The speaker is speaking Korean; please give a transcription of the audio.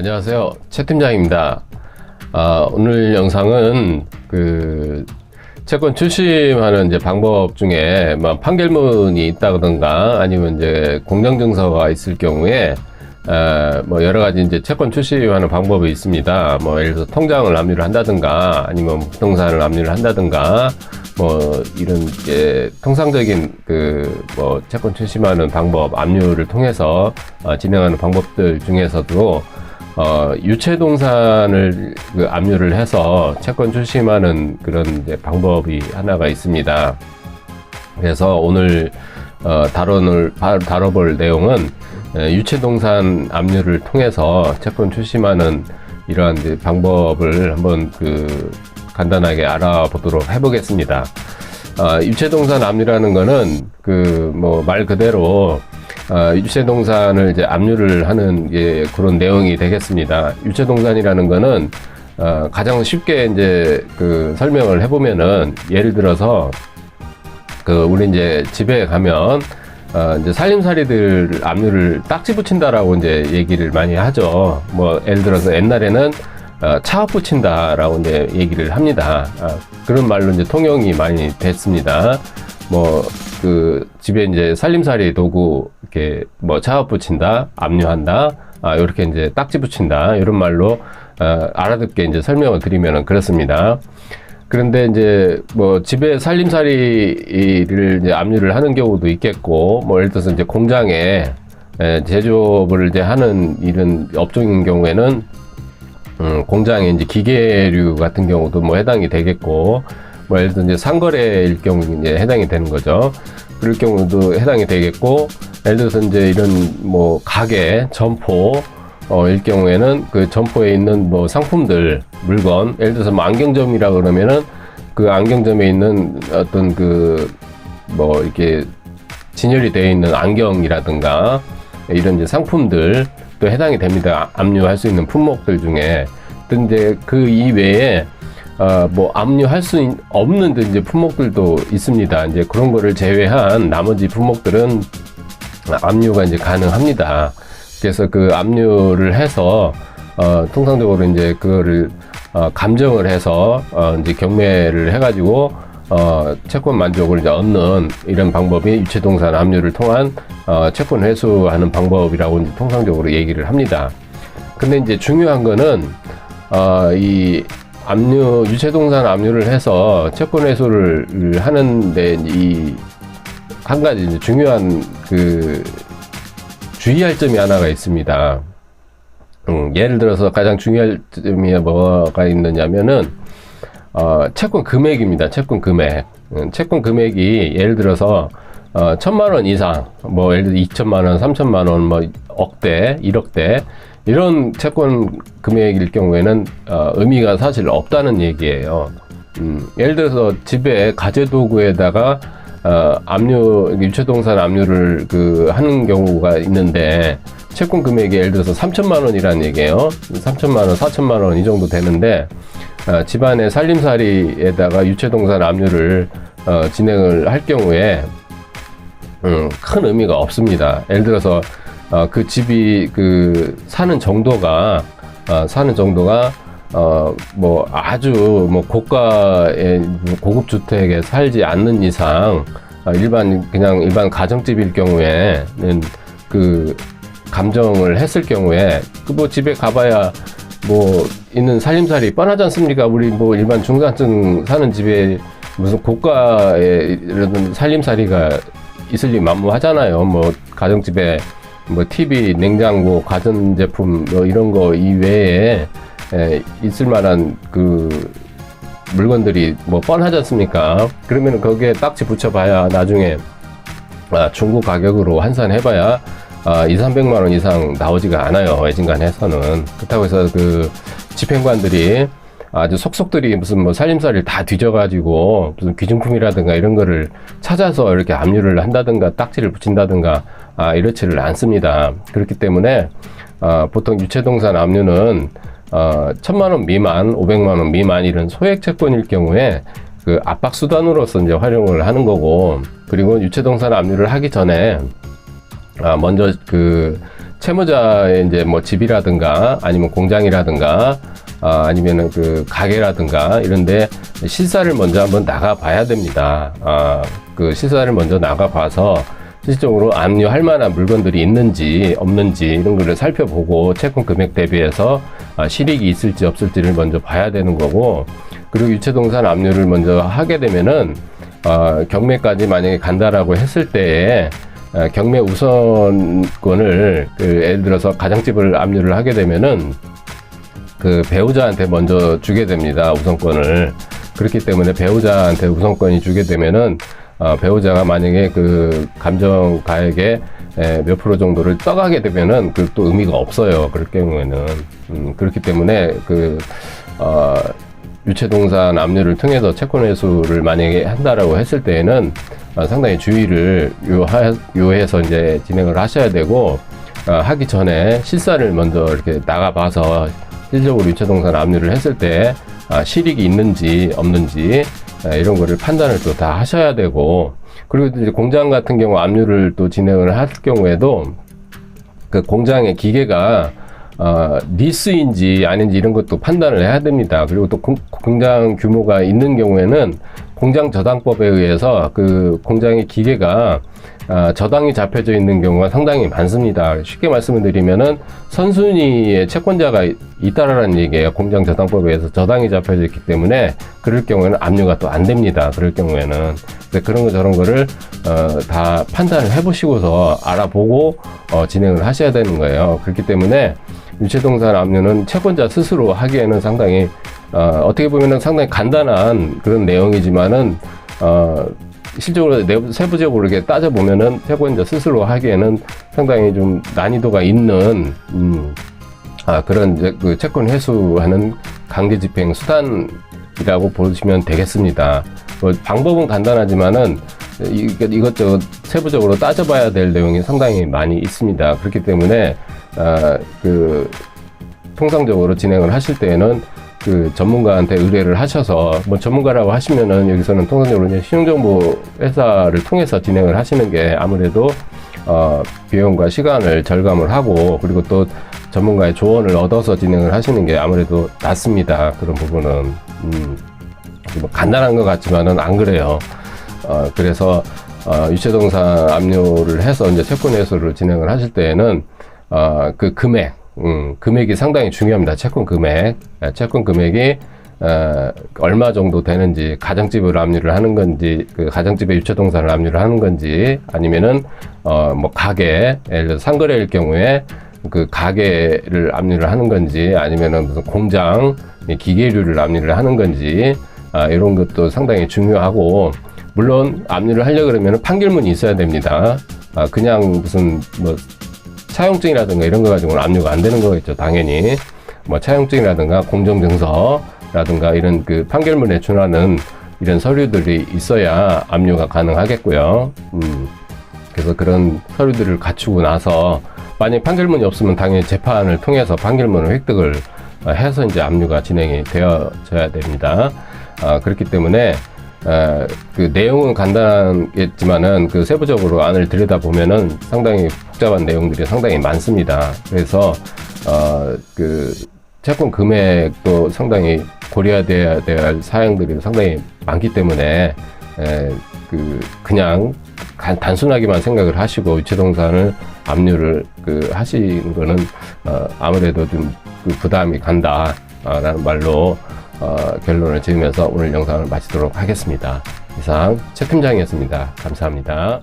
안녕하세요, 최 팀장입니다. 오늘 영상은 채권 출심하는 이제 방법 중에 판결문이 있다든가 아니면 이제 공정증서가 있을 경우에 여러 가지 이제 채권 출심하는 방법이 있습니다. 예를 들어서 통장을 압류를 한다든가 아니면 부동산을 압류를 한다든가 이런 통상적인 채권 출심하는 방법, 압류를 통해서 진행하는 방법들 중에서도 유체동산을 압류를 해서 채권 출심하는 그런 이제 방법이 하나가 있습니다. 그래서 오늘 다뤄볼 내용은 유체동산 압류를 통해서 채권 출심하는 이러한 이제 방법을 한번 간단하게 알아보도록 해보겠습니다. 유체동산 압류라는 거는 말 그대로 유체동산을 이제 압류를 하는 그런 내용이 되겠습니다. 유체동산이라는 거는 가장 쉽게 이제 설명을 해보면은, 예를 들어서 우리 이제 집에 가면 이제 살림살이들 압류를 딱지 붙인다라고 이제 얘기를 많이 하죠. 예를 들어서 옛날에는 차업 붙인다라고 이제 얘기를 합니다. 그런 말로 이제 통용이 많이 됐습니다. 집에 이제 살림살이 도구, 이렇게 차업 붙인다, 압류한다, 이렇게 이제 딱지 붙인다, 이런 말로 알아듣게 이제 설명을 드리면은 그렇습니다. 그런데 이제 집에 살림살이를 이제 압류를 하는 경우도 있겠고, 예를 들어서 이제 공장에 제조업을 이제 하는 이런 업종인 경우에는 공장에 이제 기계류 같은 경우도 해당이 되겠고, 예를 들어서 이제 상거래일 경우 이제 해당이 되는 거죠. 그럴 경우도 해당이 되겠고, 예를 들어서 이제 이런 가게, 점포, 일 경우에는 그 점포에 있는 상품들, 물건, 예를 들어서 안경점이라 그러면은 그 안경점에 있는 어떤 이렇게 진열이 되어 있는 안경이라든가 이런 이제 상품들 또 해당이 됩니다. 압류할 수 있는 품목들 중에. 근데 그 이외에 압류할 수 없는 이제 품목들도 있습니다. 이제 그런 거를 제외한 나머지 품목들은 압류가 이제 가능합니다. 그래서 압류를 해서 통상적으로 이제 그거를 감정을 해서 이제 경매를 해가지고 채권 만족을 이제 얻는 이런 방법이 유체동산 압류를 통한 채권 회수하는 방법이라고 이제 통상적으로 얘기를 합니다. 근데 이제 중요한 거는 이 유체동산 압류를 해서 채권 회수를 하는데 이 한 가지 이제 중요한 주의할 점이 하나가 있습니다. 예를 들어서 가장 중요할 점이 뭐가 있느냐면은 채권 금액입니다. 채권 금액. 채권 금액이 예를 들어서 1,000만 원 이상, 예를 들어 2천만 원, 3천만 원, 억대, 1억대 이런 채권 금액일 경우에는 의미가 사실 없다는 얘기예요. 예를 들어서 집에 가재도구에다가 유체동산 압류를 하는 경우가 있는데, 채권 금액이 예를 들어서 3천만 원이라는 얘기예요. 3천만 원, 4천만 원 이 정도 되는데, 집안의 살림살이에다가 유체동산 압류를 진행을 할 경우에 큰 의미가 없습니다. 예를 들어서 그 집이 사는 정도가 아주 고가의 고급 주택에 살지 않는 이상, 일반 가정집일 경우에는 감정을 했을 경우에 집에 가봐야 있는 살림살이 뻔하지 않습니까? 우리 일반 중산층 사는 집에 무슨 고가의 이런 살림살이가 있을 리 만무하잖아요. 가정집에 TV, 냉장고, 가전제품 이런 거 이외에 있을 만한 물건들이 뻔하지 않습니까? 그러면 거기에 딱지 붙여봐야 나중에 중고 가격으로 환산해봐야 200~300만 원 이상 나오지가 않아요. 외진간에서는. 그렇다고 해서 집행관들이 아주 속속들이 무슨 살림살이를 다 뒤져가지고 무슨 귀중품이라든가 이런 거를 찾아서 이렇게 압류를 한다든가 딱지를 붙인다든가 이렇지를 않습니다. 그렇기 때문에 보통 유체동산 압류는 1,000만 원 미만, 500만 원 미만 이런 소액 채권일 경우에 압박 수단으로서 이제 활용을 하는 거고, 그리고 유체동산 압류를 하기 전에 먼저 채무자의 이제 뭐 집이라든가 아니면 공장이라든가 아니면은 그 가게라든가 이런데 실사를 먼저 한번 나가 봐야 됩니다. 그 실사를 먼저 나가 봐서 실질적으로 압류할 만한 물건들이 있는지 없는지 이런 거를 살펴보고 채권 금액 대비해서 실익이 있을지 없을지를 먼저 봐야 되는 거고, 그리고 유체동산 압류를 먼저 하게 되면은 경매까지 만약에 간다라고 했을 때에 경매 우선권을 예를 들어서 가정집을 압류를 하게 되면은 그 배우자한테 먼저 주게 됩니다. 우선권을. 그렇기 때문에 배우자한테 우선권이 주게 되면은 배우자가 만약에 그 감정가액의 몇 프로 정도를 떠가게 되면은 그 또 의미가 없어요. 그럴 경우에는. 그렇기 때문에 유체동산 압류를 통해서 채권 회수를 만약에 한다라고 했을 때에는 상당히 주의를 요해서 이제 진행을 하셔야 되고, 하기 전에 실사를 먼저 이렇게 나가봐서 실질적으로 유체동산 압류를 했을 때 실익이 있는지 없는지 이런 거를 판단을 또 다 하셔야 되고, 그리고 이제 공장 같은 경우 압류를 또 진행을 할 경우에도 그 공장의 기계가 리스인지 아닌지 이런 것도 판단을 해야 됩니다. 그리고 또 공장 규모가 있는 경우에는 공장 저당법에 의해서 그 공장의 기계가 저당이 잡혀져 있는 경우가 상당히 많습니다. 쉽게 말씀을 드리면은 선순위의 채권자가 있다라는 얘기예요. 공장 저당법에 의해서 저당이 잡혀져 있기 때문에 그럴 경우에는 압류가 또 안 됩니다. 그럴 경우에는. 그런 거 저런 거를 다 판단을 해보시고서 알아보고 진행을 하셔야 되는 거예요. 그렇기 때문에 유체동산 압류는 채권자 스스로 하기에는 상당히 어떻게 보면은 상당히 간단한 그런 내용이지만은 실적으로 세부적으로 이렇게 따져보면은 채권자 스스로 하기에는 상당히 좀 난이도가 있는 그런 이제 그 채권 회수하는 강제 집행 수단이라고 보시면 되겠습니다. 뭐 방법은 간단하지만은 이것저것 세부적으로 따져봐야 될 내용이 상당히 많이 있습니다. 그렇기 때문에 그 통상적으로 진행을 하실 때에는 그 전문가한테 의뢰를 하셔서, 뭐 전문가라고 하시면은 여기서는 통상적으로 이제 신용정보 회사를 통해서 진행을 하시는 게 아무래도 비용과 시간을 절감을 하고, 그리고 또 전문가의 조언을 얻어서 진행을 하시는 게 아무래도 낫습니다. 그런 부분은 뭐 간단한 것 같지만은 안 그래요. 그래서 유체동산 압류를 해서 이제 채권 회수를 진행을 하실 때에는 그 금액이 상당히 중요합니다. 채권 금액이 얼마 정도 되는지, 가정집을 압류를 하는 건지, 그 가정집에 유체동산을 압류를 하는 건지, 아니면은 뭐 가게, 예를 들어 상거래일 경우에 그 가게를 압류를 하는 건지, 아니면은 무슨 공장 기계류를 압류를 하는 건지, 이런 것도 상당히 중요하고, 물론 압류를 하려 그러면 판결문이 있어야 됩니다. 그냥 무슨 뭐 차용증이라든가 이런 거 가지고는 압류가 안 되는 거겠죠. 당연히 뭐 차용증이라든가 공정증서라든가 이런 그 판결문에 준하는 이런 서류들이 있어야 압류가 가능하겠고요. 그래서 그런 서류들을 갖추고 나서 만약 판결문이 없으면 당연히 재판을 통해서 판결문을 획득을 해서 이제 압류가 진행이 되어져야 됩니다. 그렇기 때문에 그 내용은 간단하겠지만은 그 세부적으로 안을 들여다보면은 상당히 복잡한 내용들이 상당히 많습니다. 그래서 그 채권 금액도 상당히 고려해야 될 사항들이 상당히 많기 때문에 그냥 단순하게만 생각을 하시고 유체동산을 압류를 하시는 거는 아무래도 좀 그 부담이 간다라는 말로 결론을 지으면서 오늘 영상을 마치도록 하겠습니다. 이상 최 팀장이었습니다. 감사합니다.